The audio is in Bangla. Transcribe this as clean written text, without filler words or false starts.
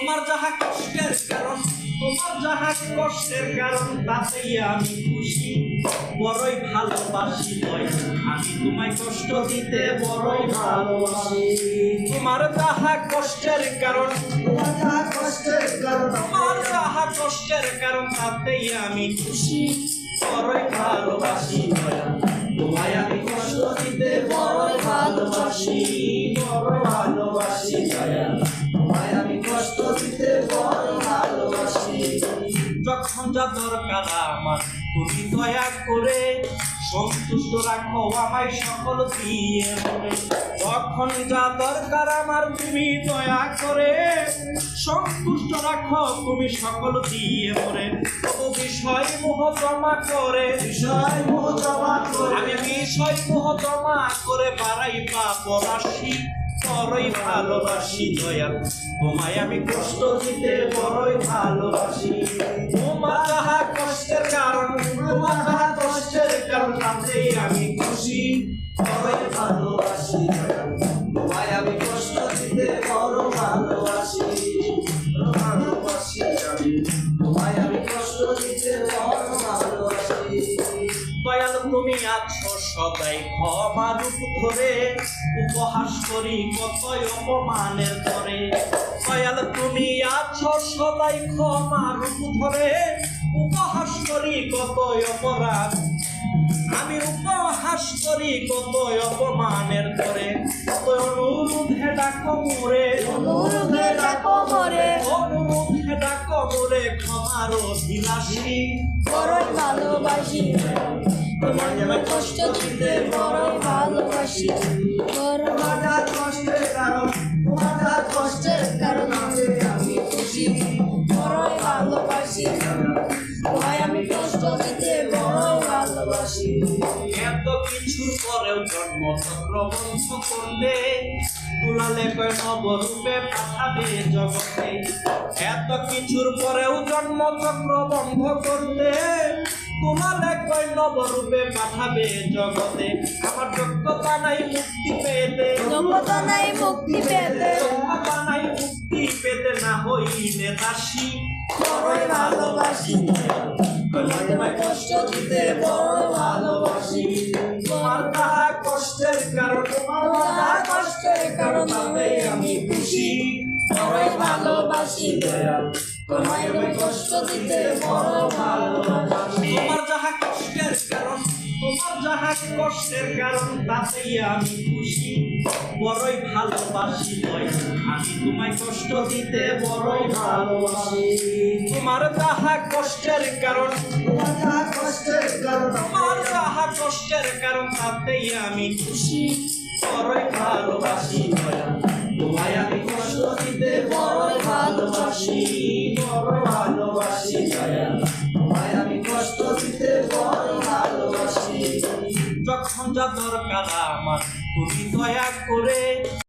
তোমার যাহা কষ্টের কারণ, তোমার যাহা কষ্টের কারণ, তাতেই আমি খুশি, বড়ই ভালোবাসি দয়াল, আমি তোমায় কষ্ট দিতে বড়ই ভালোবাসি। তোমার যাহা কষ্টের কারণ, তোমার যাহা কষ্টের কারণ, তোমার যাহা কষ্টের কারণ, তাতেই আমি খুশি, বড়ই ভালোবাসি দয়াল, তোমায় আমি কষ্ট দিতে বড়ই ভালোবাসি, বড়ই ভালোবাসি দয়াল, তোমায় আমি কষ্ট দিতে বড়ই ভালোবাসি। যখন যা দরকার আমার তুমি দয়া করে সন্তুষ্ট রাখো আমায় সকল দিয়ে মনে, যখন যা দরকার আমার তুমি দয়া করে সন্তুষ্ট রাখো তুমি সকল দিয়ে মনে। তবু বিষয় মোহ জমা করে, বিষয় মোহ জমা করে, আমি বিষয় মোহ জমা করে বাড়াই পাপ রাশি, বড়ই ভালোবাসি দয়াল, তোমায় আমি কষ্ট দিতে বড়ই ভালোবাসি। তোমার যাহা কষ্টের কারণ, তোমার যাহা কষ্টের কারণ, তাতেই আমি খুশি, বড়ই ভালোবাসি দয়াল, তোমায় আমি কষ্ট দিতে বড় ভালোবাসি, ভালোবাসি আমি, তোমায় আমি কষ্ট দিতে বড় ভালোবাসি। দয়াল তুমি আছো সদাই ক্ষমা রূপ ধরে, উপহাস করি কতই অপমানের পরে। দয়াল তুমি আছো সদাই ক্ষমা রূপ ধরে, উপহাস করি কতই অপরাধ, আমি উপহাস করি কতই অপমানের পরে। কত অনুরোধে ডাকো মোরে, অনুরোধে ডাকো মোরে, অনুরোধে ডাকো মোরে, ক্ষমার অভিলাষী, বড়ই ভালোবাসি, তোমায় আমি কষ্ট দিতে বড়ই ভালোবাসি। তোমার যাহা কষ্টের কারণ, তোমার যাহা কষ্টের কারণ, আমি খুশি, বড়ই ভালোবাসি, তোমায় আমি কষ্ট দিতে বড়ই ভালোবাসি। এত কিছুর পরেও জন্মচক্র বন্ধ করলে, তুলালে কয় নবরূপে পাঠাবে জগতে। এত কিছুর পরেও জন্মচক্র বন্ধ করলে, তুলালে কয় নবরূপে পাঠাবে জগতে। আমার যোগ্যতা নাই মুক্তি পেতে, যোগ্যতা নাই মুক্তি পেতে, যোগ্যতা নাই মুক্তি পেতে, না হইলে দাসী, বড়ই ভালোবাসি, তোমায় কষ্ট দিতে বড়ই ভালোবাসি। তোমার যাহা কষ্টের কারণ, তোমার যাহা কষ্টের কারণ, তাতেই আমি খুশি, বড়ই ভালোবাসি দয়াল, তোমায় আমি কষ্ট দিতে বড় ভালোবাসি। তোমার যাহা কষ্টের কারণ, তোমার যাহা কষ্টের কারণ, তাতেই আমি খুশি, বড়ই ভালোবাসি দয়াল, আমি তোমায় কষ্ট দিতে বড়ই ভালোবাসি। তোমার যাহা কষ্টের কারণ, তোমার যাহা কষ্টের কারণ, তোমার যাহা কষ্টের কারণ, তাতেই আমি খুশি, বড়ই ভালোবাসি দয়াল, তোমায় আমি কষ্ট দিতে বড়ই ভালোবাসি, বড়ই ভালোবাসি দয়াল, তোমায় আমি কষ্ট দিতে বড়ই ভালোবাসি। যখন যা দরকার আমার তুমি দয়া করে